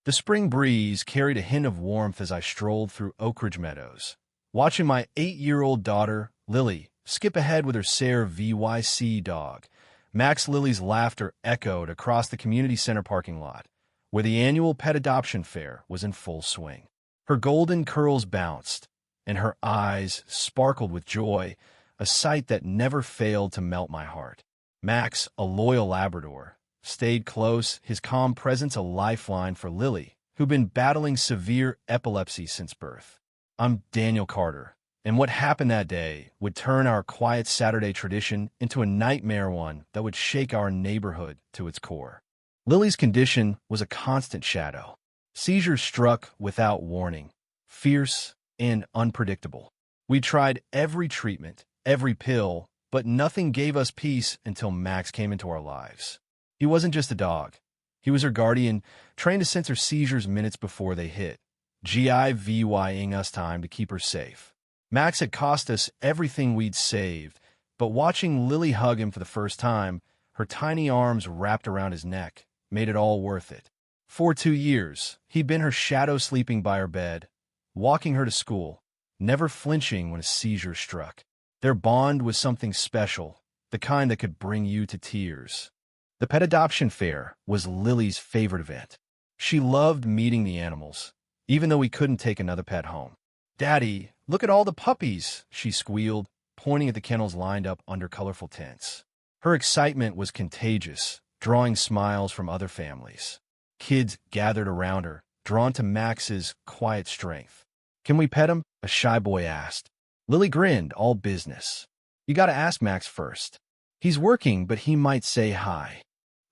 The spring breeze carried a hint of warmth as I strolled through Oak Ridge Meadows, watching my 8-year-old daughter, Lily, skip ahead with her Sarah VYC dog. Max Lily's laughter echoed across the community center parking lot, where the annual pet adoption fair was in full swing. Her golden curls bounced, and her eyes sparkled with joy, a sight that never failed to melt my heart. Max, a loyal Labrador, stayed close, his calm presence a lifeline for Lily, who'd been battling severe epilepsy since birth. I'm Daniel Carter, and what happened that day would turn our quiet Saturday tradition into a nightmare one that would shake our neighborhood to its core. Lily's condition was a constant shadow. Seizures struck without warning, fierce and unpredictable. We tried every treatment, every pill, but nothing gave us peace until Max came into our lives. He wasn't just a dog. He was her guardian, trained to sense her seizures minutes before they hit, GIVYing us time to keep her safe. Max had cost us everything we'd saved, but watching Lily hug him for the first time, her tiny arms wrapped around his neck, made it all worth it. For 2 years, he'd been her shadow sleeping by her bed, walking her to school, never flinching when a seizure struck. Their bond was something special, the kind that could bring you to tears. The pet adoption fair was Lily's favorite event. She loved meeting the animals, even though we couldn't take another pet home. "Daddy, look at all the puppies," she squealed, pointing at the kennels lined up under colorful tents. Her excitement was contagious, drawing smiles from other families. Kids gathered around her, drawn to Max's quiet strength. "Can we pet him?" a shy boy asked. Lily grinned, all business. "You gotta ask Max first. He's working, but he might say hi."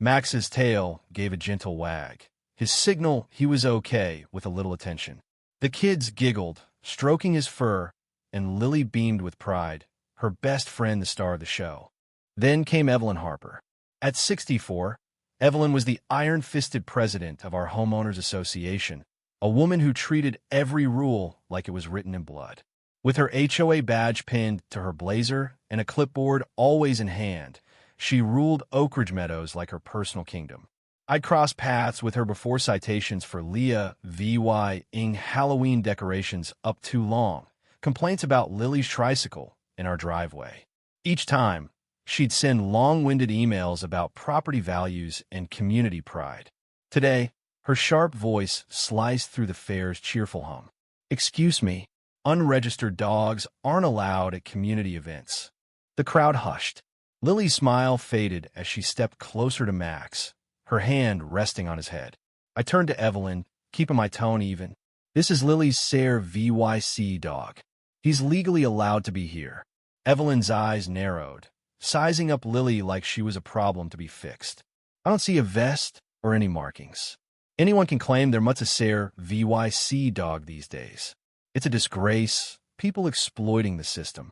Max's tail gave a gentle wag, his signal he was okay with a little attention. The kids giggled, stroking his fur, and Lily beamed with pride, her best friend the star of the show. Then came Evelyn Harper. At 64, Evelyn was the iron-fisted president of our Homeowners Association, a woman who treated every rule like it was written in blood. With her HOA badge pinned to her blazer and a clipboard always in hand, she ruled Oak Ridge Meadows like her personal kingdom. I'd crossed paths with her before citations for Leah VY-ing Halloween decorations up too long, complaints about Lily's tricycle in our driveway. Each time, she'd send long-winded emails about property values and community pride. Today, her sharp voice sliced through the fair's cheerful hum. "Excuse me, unregistered dogs aren't allowed at community events." The crowd hushed. Lily's smile faded as she stepped closer to Max, her hand resting on his head. I turned to Evelyn, keeping my tone even. "This is Lily's Sarah VYC dog. He's legally allowed to be here." Evelyn's eyes narrowed, sizing up Lily like she was a problem to be fixed. "I don't see a vest or any markings. Anyone can claim they're much a Sarah VYC dog these days. It's a disgrace, people exploiting the system."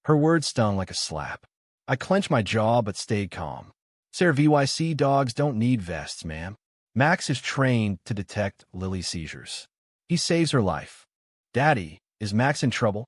Her words stung like a slap. I clenched my jaw but stayed calm. "Sarah VYC dogs don't need vests, ma'am. Max is trained to detect Lily's seizures. He saves her life." "Daddy, is Max in trouble?"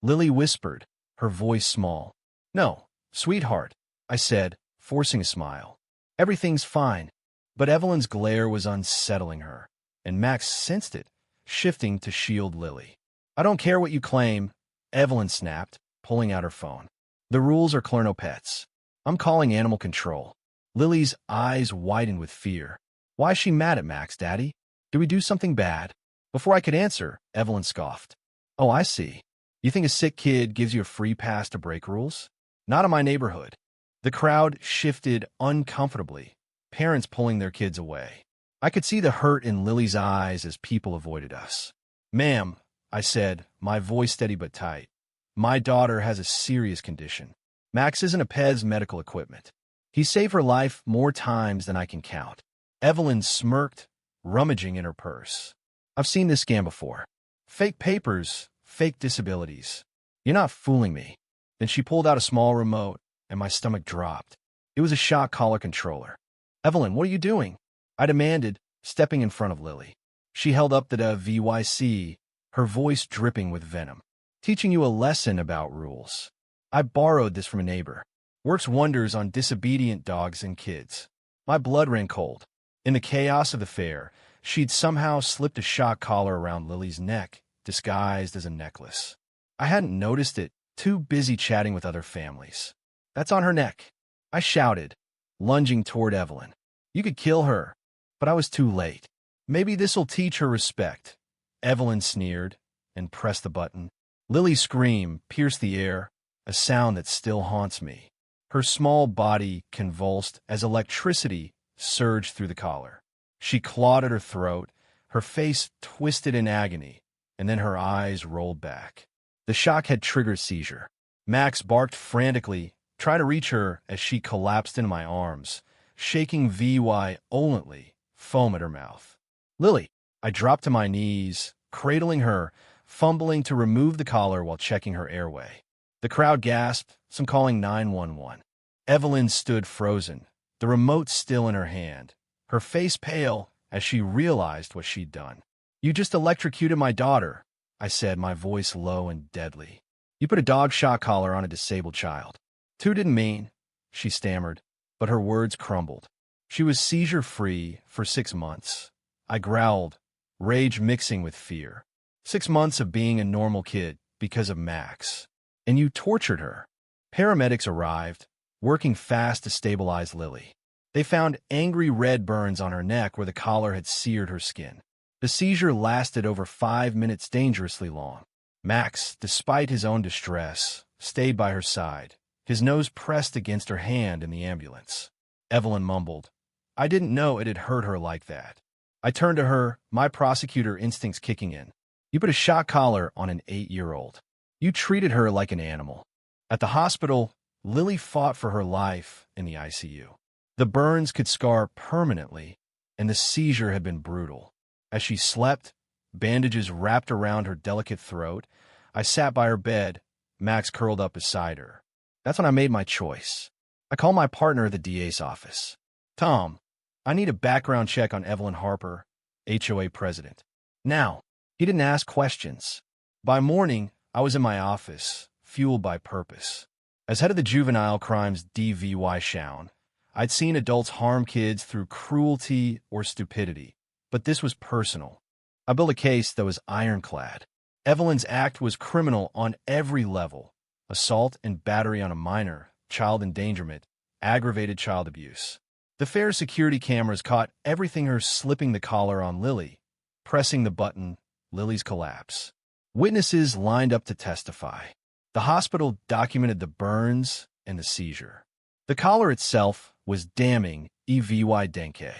Lily whispered, her voice small. "No, sweetheart," I said, forcing a smile. "Everything's fine." But Evelyn's glare was unsettling her, and Max sensed it, shifting to shield Lily. "I don't care what you claim," Evelyn snapped, pulling out her phone. "The rules are clear, no pets. I'm calling animal control." Lily's eyes widened with fear. "Why is she mad at Max, Daddy? Did we do something bad?" Before I could answer, Evelyn scoffed. "Oh, I see. You think a sick kid gives you a free pass to break rules? Not in my neighborhood." The crowd shifted uncomfortably, parents pulling their kids away. I could see the hurt in Lily's eyes as people avoided us. "Ma'am," I said, my voice steady but tight, "my daughter has a serious condition. Max isn't a pet's medical equipment. He saved her life more times than I can count." Evelyn smirked, rummaging in her purse. "I've seen this scam before. Fake papers, fake disabilities. You're not fooling me." Then she pulled out a small remote, and my stomach dropped. It was a shock collar controller. "Evelyn, what are you doing?" I demanded, stepping in front of Lily. She held up the VYC, her voice dripping with venom. "Teaching you a lesson about rules. I borrowed this from a neighbor. Works wonders on disobedient dogs and kids." My blood ran cold. In the chaos of the fair, She'd somehow slipped a shock collar around Lily's neck, disguised as a necklace. I hadn't noticed it, too busy chatting with other families. "That's on her neck," I shouted, lunging toward Evelyn. "You could kill her." But I was too late. "Maybe this'll teach her respect," Evelyn sneered and pressed the button. Lily's scream pierced the air, a sound that still haunts me. Her small body convulsed as electricity surged through the collar. She clawed at her throat, her face twisted in agony, and then her eyes rolled back. The shock had triggered a seizure. Max barked frantically, trying to reach her as she collapsed into my arms, shaking violently, foam at her mouth. "Lily!" I dropped to my knees, cradling her, fumbling to remove the collar while checking her airway. The crowd gasped, some calling 911. Evelyn stood frozen, the remote still in her hand, her face pale as she realized what she'd done. "You just electrocuted my daughter," I said, my voice low and deadly. "You put a dog shock collar on a disabled child." "Two didn't mean," she stammered, but her words crumbled. "She was seizure-free for 6 months." I growled, rage mixing with fear. 6 months of being a normal kid because of Max. "And you tortured her." Paramedics arrived, working fast to stabilize Lily. They found angry red burns on her neck where the collar had seared her skin. The seizure lasted over 5 minutes, dangerously long. Max, despite his own distress, stayed by her side, his nose pressed against her hand in the ambulance. Evelyn mumbled, "I didn't know it had hurt her like that." I turned to her, my prosecutor instincts kicking in. "You put a shock collar on an 8-year-old. You treated her like an animal." At the hospital, Lily fought for her life in the ICU. The burns could scar permanently, and the seizure had been brutal. As she slept, bandages wrapped around her delicate throat, I sat by her bed, Max curled up beside her. That's when I made my choice. I called my partner at the DA's office. "Tom, I need a background check on Evelyn Harper, HOA president." Now, he didn't ask questions. By morning, I was in my office, fueled by purpose. As head of the Juvenile Crimes Division, I'd seen adults harm kids through cruelty or stupidity, but this was personal. I built a case that was ironclad. Evelyn's act was criminal on every level: assault and battery on a minor, child endangerment, aggravated child abuse. The fair security cameras caught everything: her slipping the collar on Lily, pressing the button, Lily's collapse. Witnesses lined up to testify. The hospital documented the burns and the seizure. The collar itself was damning, denke.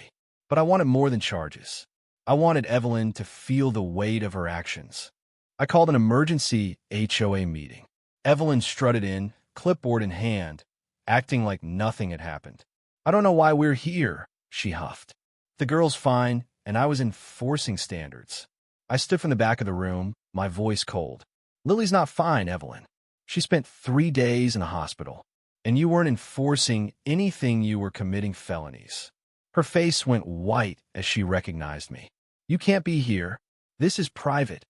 But I wanted more than charges. I wanted Evelyn to feel the weight of her actions. I called an emergency HOA meeting. Evelyn strutted in, clipboard in hand, acting like nothing had happened. "I don't know why we're here," she huffed. "The girl's fine, and I was enforcing standards." I stood from the back of the room, my voice cold. "Lily's not fine, Evelyn. She spent 3 days in a hospital, and you weren't enforcing anything. You were committing felonies." Her face went white as she recognized me. "You can't be here. This is private."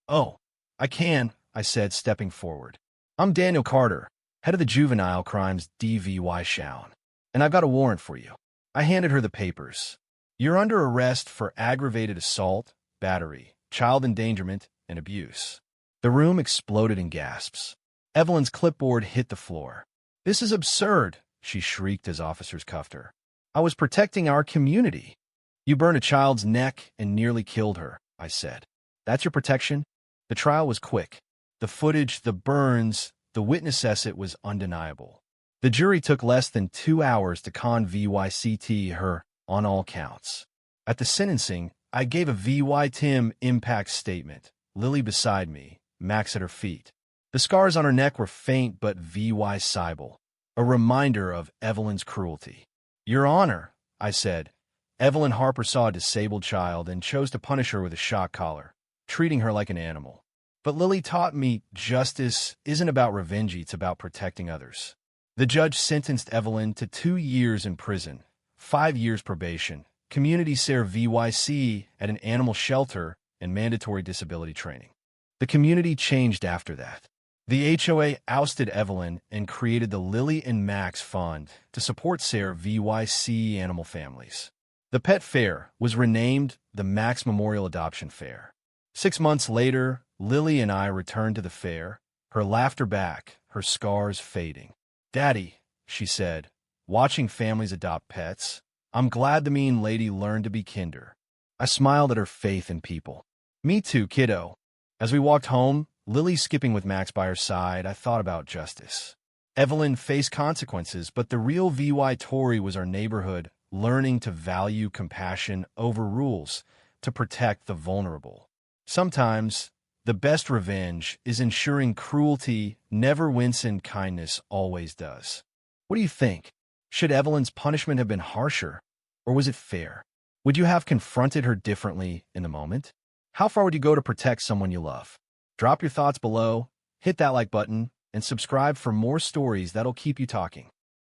"Oh, I can," I said, stepping forward. "I'm Daniel Carter, head of the Juvenile Crimes Division, and I've got a warrant for you." I handed her the papers. "You're under arrest for aggravated assault, battery, child endangerment, and abuse." The room exploded in gasps. Evelyn's clipboard hit the floor. "This is absurd," she shrieked as officers cuffed her. "I was protecting our community." "You burned a child's neck and nearly killed her," I said. "That's your protection?" The trial was quick. The footage, the burns, the witness it was undeniable. The jury took less than 2 hours to convict her on all counts. At the sentencing, I gave a Tim impact statement, Lily beside me, Max at her feet. The scars on her neck were faint but Sybil, a reminder of Evelyn's cruelty. "Your Honor," I said, "Evelyn Harper saw a disabled child and chose to punish her with a shock collar, treating her like an animal. But Lily taught me justice isn't about revenge, it's about protecting others." The judge sentenced Evelyn to 2 years in prison, 5 years probation, community service at an animal shelter, and mandatory disability training. The community changed after that. The HOA ousted Evelyn and created the Lily and Max Fund to support service animal families. The pet fair was renamed the Max Memorial Adoption Fair. 6 months later, Lily and I returned to the fair, her laughter back, her scars fading. "Daddy," she said, watching families adopt pets, "I'm glad the mean lady learned to be kinder." I smiled at her faith in people. "Me too, kiddo." As we walked home, Lily skipping with Max by her side, I thought about justice. Evelyn faced consequences, but the real VY Tory was our neighborhood, learning to value compassion over rules to protect the vulnerable. Sometimes, the best revenge is ensuring cruelty never wins and kindness always does. What do you think? Should Evelyn's punishment have been harsher, or was it fair? Would you have confronted her differently in the moment? How far would you go to protect someone you love? Drop your thoughts below, hit that like button, and subscribe for more stories that'll keep you talking.